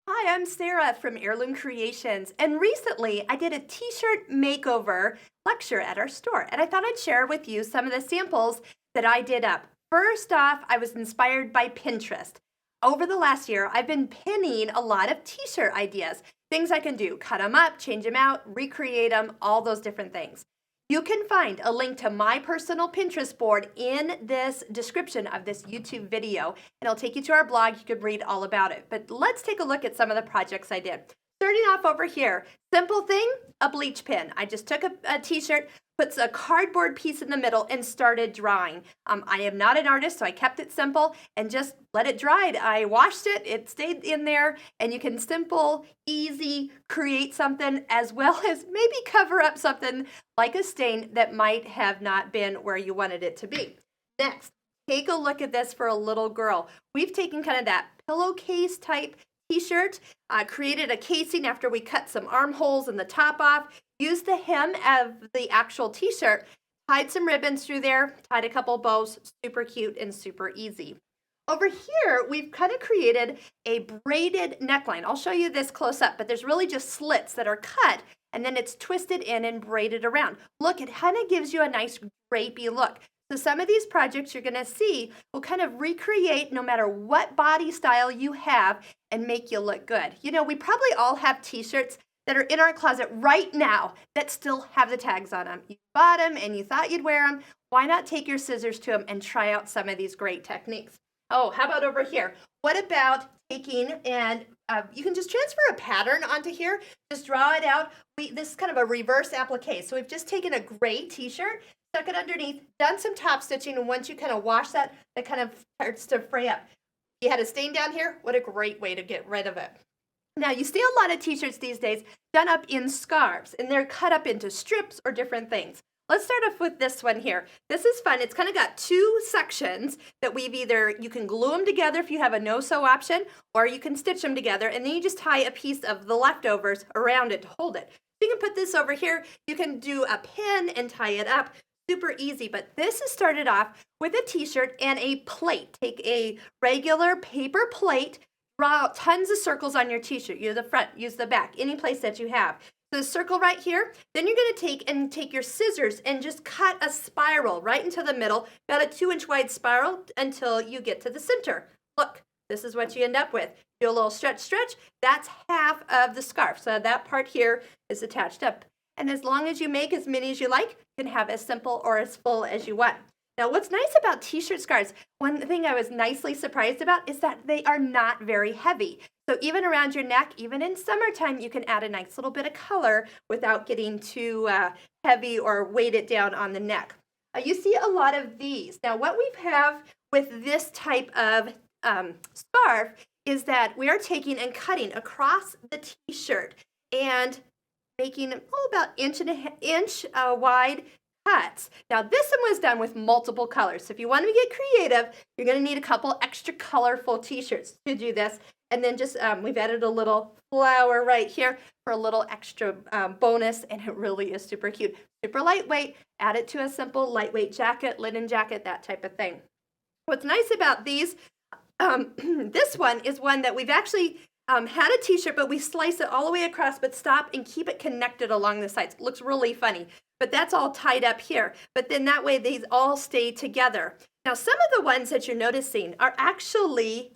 Hi, I'm Sarah from Heirloom Creations, and recently I did a T-shirt makeover lecture at our store, and I thought I'd share with you some of the samples that I did up. First off, I was inspired by Pinterest. Over the last year, I've been pinning a lot of T-shirt ideas, things I can do, cut them up, change them out, recreate them, all those different things. You can find a link to my personal Pinterest board in this description of this YouTube video, and it'll take you to our blog. You could read all about it. But let's take a look at some of the projects I did. Starting off over here, simple thing, a bleach pen. I just took a t-shirt, put a cardboard piece in the middle, and started drawing. I am not an artist, so I kept it simple and just let it dry. I washed it, it stayed in there, and you can simple, easy, create something as well as maybe cover up something like a stain that might have not been where you wanted it to be. Next, take a look at this for a little girl. We've taken kind of that pillowcase type t-shirt, created a casing after we cut some armholes and the top off, used the hem of the actual t-shirt, tied some ribbons through there, tied a couple bows, super cute and super easy. Over here, we've kind of created a braided neckline. I'll show you this close up, but there's really just slits that are cut and then it's twisted in and braided around. Look, it kind of gives you a nice drapey look. So some of these projects you're going to see will kind of recreate no matter what body style you have and make you look good. You know, we probably all have t-shirts that are in our closet right now that still have the tags on them. You bought them and you thought you'd wear them. Why not take your scissors to them and try out some of these great techniques? Oh, how about over here? What about taking and you can just transfer a pattern onto here. Just draw it out. This is kind of a reverse applique. So we've just taken a gray t-shirt, stuck it underneath, done some top stitching, and once you kind of wash that, that kind of starts to fray up. You had a stain down here? What a great way to get rid of it. Now, you see a lot of t-shirts these days done up in scarves, and they're cut up into strips or different things. Let's start off with this one here. This is fun. It's kind of got two sections that you can glue them together if you have a no-sew option, or you can stitch them together, and then you just tie a piece of the leftovers around it to hold it. You can put this over here. You can do a pin and tie it up. Super easy, but this is started off with a t-shirt and a plate. Take a regular paper plate, draw tons of circles on your t-shirt. Use the front, use the back, any place that you have. So the circle right here, then you're going to take your scissors and just cut a spiral right into the middle, about a 2-inch wide spiral until you get to the center. Look, this is what you end up with. Do a little stretch, that's half of the scarf. So that part here is attached up. And as long as you make as many as you like, you can have as simple or as full as you want. Now, what's nice about t-shirt scarves, one thing I was nicely surprised about is that they are not very heavy. So even around your neck, even in summertime, you can add a nice little bit of color without getting too heavy or weight it down on the neck. You see a lot of these. Now, what we have with this type of scarf is that we are taking and cutting across the t-shirt and making about inch wide cuts. Now this one was done with multiple colors. So if you want to get creative, you're going to need a couple extra colorful t-shirts to do this. And then just we've added a little flower right here for a little extra bonus, and it really is super cute. Super lightweight. Add it to a simple lightweight jacket, linen jacket, that type of thing. What's nice about these, this one is one that we've actually had a t-shirt, but we slice it all the way across, but stop and keep it connected along the sides. It looks really funny, but that's all tied up here. But then that way these all stay together. Now, some of the ones that you're noticing are actually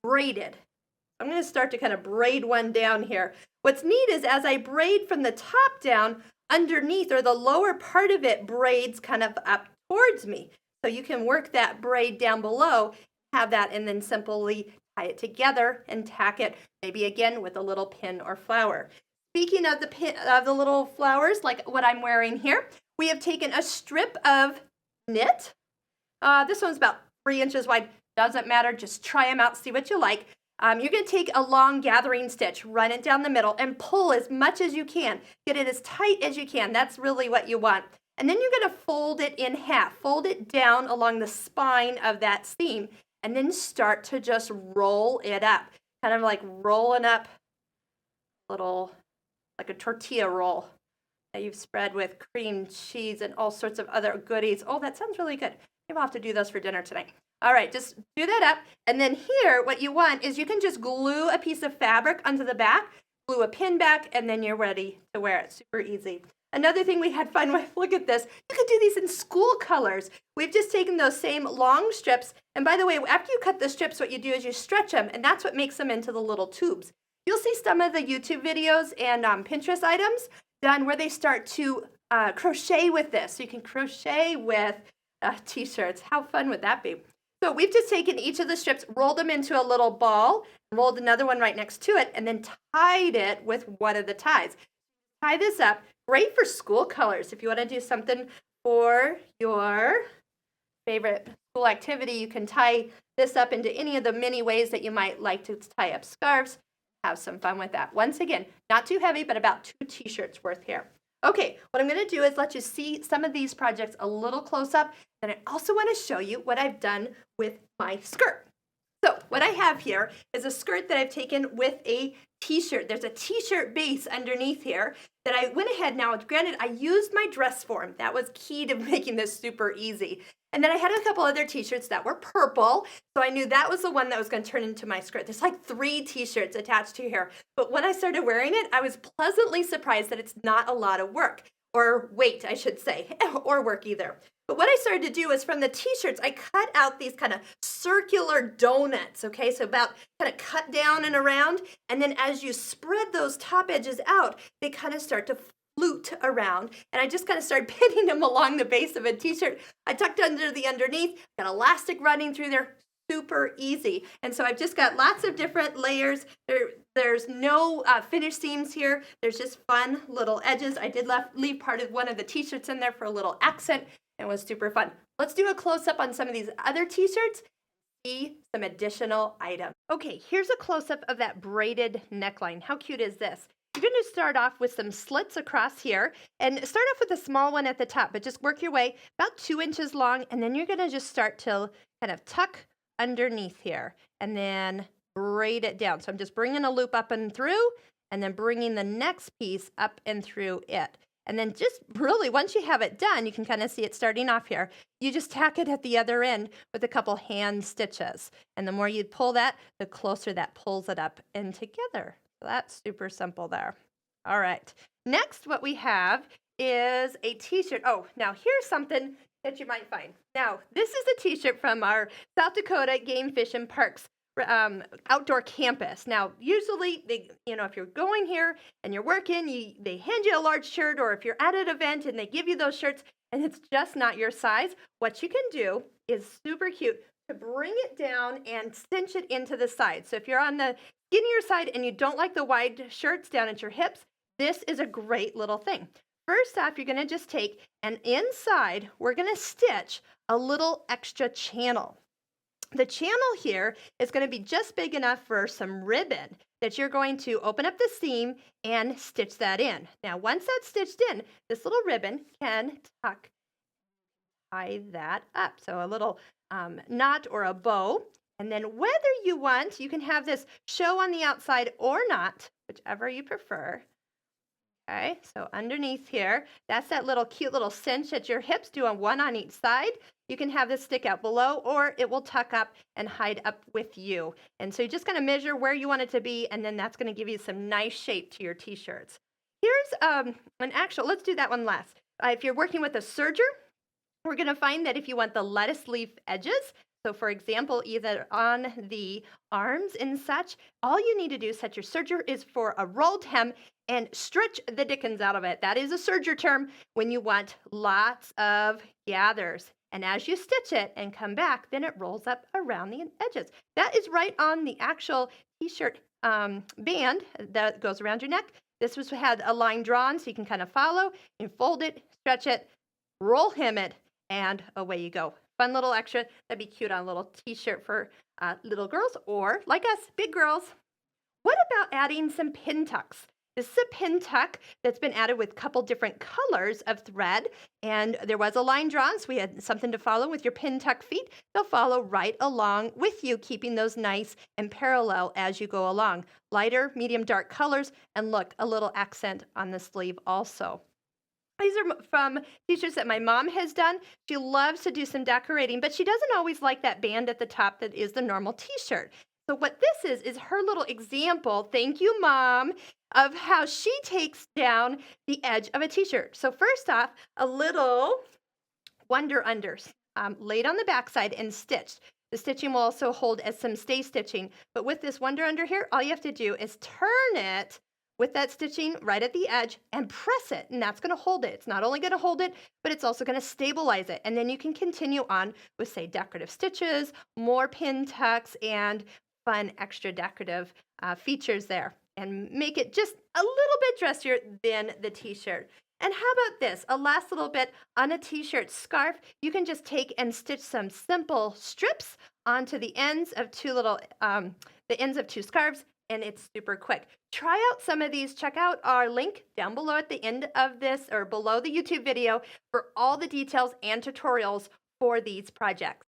braided. I'm going to start to kind of braid one down here. What's neat is as I braid from the top down, underneath or the lower part of it braids kind of up towards me. So you can work that braid down below, have that, and then simply tie it together and tack it, maybe again with a little pin or flower. Speaking of the little flowers, like what I'm wearing here, we have taken a strip of knit. This one's about 3 inches wide. Doesn't matter. Just try them out. See what you like. You're going to take a long gathering stitch, run it down the middle, and pull as much as you can. Get it as tight as you can. That's really what you want. And then you're going to fold it in half. Fold it down along the spine of that seam, and then start to just roll it up. Kind of like rolling up like a tortilla roll that you've spread with cream cheese and all sorts of other goodies. Oh, that sounds really good. Maybe I'll have to do those for dinner tonight. All right, just do that up. And then here, what you want is you can just glue a piece of fabric onto the back, glue a pin back, and then you're ready to wear it. Super easy. Another thing we had fun with, look at this. You could do these in school colors. We've just taken those same long strips. And by the way, after you cut the strips, what you do is you stretch them, and that's what makes them into the little tubes. You'll see some of the YouTube videos and Pinterest items done where they start to crochet with this. So you can crochet with T-shirts. How fun would that be? So we've just taken each of the strips, rolled them into a little ball, rolled another one right next to it, and then tied it with one of the ties. Tie this up. Great for school colors. If you want to do something for your favorite school activity, you can tie this up into any of the many ways that you might like to tie up scarves. Have some fun with that. Once again, not too heavy, but about 2 T-shirts worth here. Okay, what I'm going to do is let you see some of these projects a little close up. And I also want to show you what I've done with my skirt. So what I have here is a skirt that I've taken with a T-shirt. There's a T-shirt base underneath here that I went ahead now. Granted, I used my dress form. That was key to making this super easy. And then I had a couple other T-shirts that were purple, so I knew that was the one that was going to turn into my skirt. There's like 3 T-shirts attached to here. But when I started wearing it, I was pleasantly surprised that it's not a lot of work, or weight, I should say, or work either. But what I started to do is from the T-shirts, I cut out these kind of circular donuts, okay? So about kind of cut down and around. And then as you spread those top edges out, they kind of start to flute around. And I just kind of started pinning them along the base of a T-shirt. I tucked under the underneath, got elastic running through there. Super easy. And so I've just got lots of different layers. There's no finished seams here. There's just fun little edges. I did leave part of one of the T-shirts in there for a little accent. It was super fun. Let's do a close-up on some of these other T-shirts. See some additional items. Okay, here's a close-up of that braided neckline. How cute is this? You're going to start off with some slits across here and start off with a small one at the top, but just work your way about 2 inches long, and then you're going to just start to kind of tuck underneath here and then braid it down. So I'm just bringing a loop up and through and then bringing the next piece up and through it. And then just really, once you have it done, you can kind of see it starting off here. You just tack it at the other end with a couple hand stitches. And the more you pull that, the closer that pulls it up and together. So that's super simple there. All right. Next, what we have is a T-shirt. Oh, now here's something that you might find. Now, this is a T-shirt from our South Dakota Game Fish and Parks outdoor campus. Now, usually, if you're going here and you're working, they hand you a large shirt, or if you're at an event and they give you those shirts and it's just not your size, what you can do is super cute to bring it down and cinch it into the side. So if you're on the skinnier side and you don't like the wide shirts down at your hips, this is a great little thing. First off, you're going to just take, and inside, we're going to stitch a little extra channel. The channel here is going to be just big enough for some ribbon that you're going to open up the seam and stitch that in. Now, once that's stitched in, this little ribbon can tie that up. So a little knot or a bow. And then whether you want, you can have this show on the outside or not, whichever you prefer. Okay, so underneath here, that's that little cute little cinch at your hips, doing one on each side. You can have this stick out below, or it will tuck up and hide up with you. And so you just kind of measure where you want it to be, and then that's going to give you some nice shape to your T-shirts. Here's let's do that one last. If you're working with a serger, we're going to find that if you want the lettuce leaf edges, so for example, either on the arms and such, all you need to do, set your serger is for a rolled hem and stretch the dickens out of it. That is a serger term when you want lots of gathers. And as you stitch it and come back, then it rolls up around the edges. That is right on the actual T-shirt band that goes around your neck. This had a line drawn so you can kind of follow and fold it, stretch it, roll hem it, and away you go. Fun little extra. That'd be cute on a little T-shirt for little girls or, like us, big girls. What about adding some pin tucks? This is a pin tuck that's been added with a couple different colors of thread, and there was a line drawn, so we had something to follow with your pin tuck feet. They'll follow right along with you, keeping those nice and parallel as you go along. Lighter, medium, dark colors, and look, a little accent on the sleeve also. These are from T-shirts that my mom has done. She loves to do some decorating, but she doesn't always like that band at the top that is the normal T-shirt. So what this is her little example, thank you, Mom, of how she takes down the edge of a T-shirt. So first off, a little Wonder Unders laid on the backside and stitched. The stitching will also hold as some stay stitching. But with this Wonder Under here, all you have to do is turn it with that stitching right at the edge and press it. And that's going to hold it. It's not only going to hold it, but it's also going to stabilize it. And then you can continue on with, say, decorative stitches, more pin tucks, and fun extra decorative features there. And make it just a little bit dressier than the T-shirt. And how about this? A last little bit on a T-shirt scarf. You can just take and stitch some simple strips onto the ends of the ends of two scarves, and it's super quick. Try out some of these. Check out our link down below at the end of this or below the YouTube video for all the details and tutorials for these projects.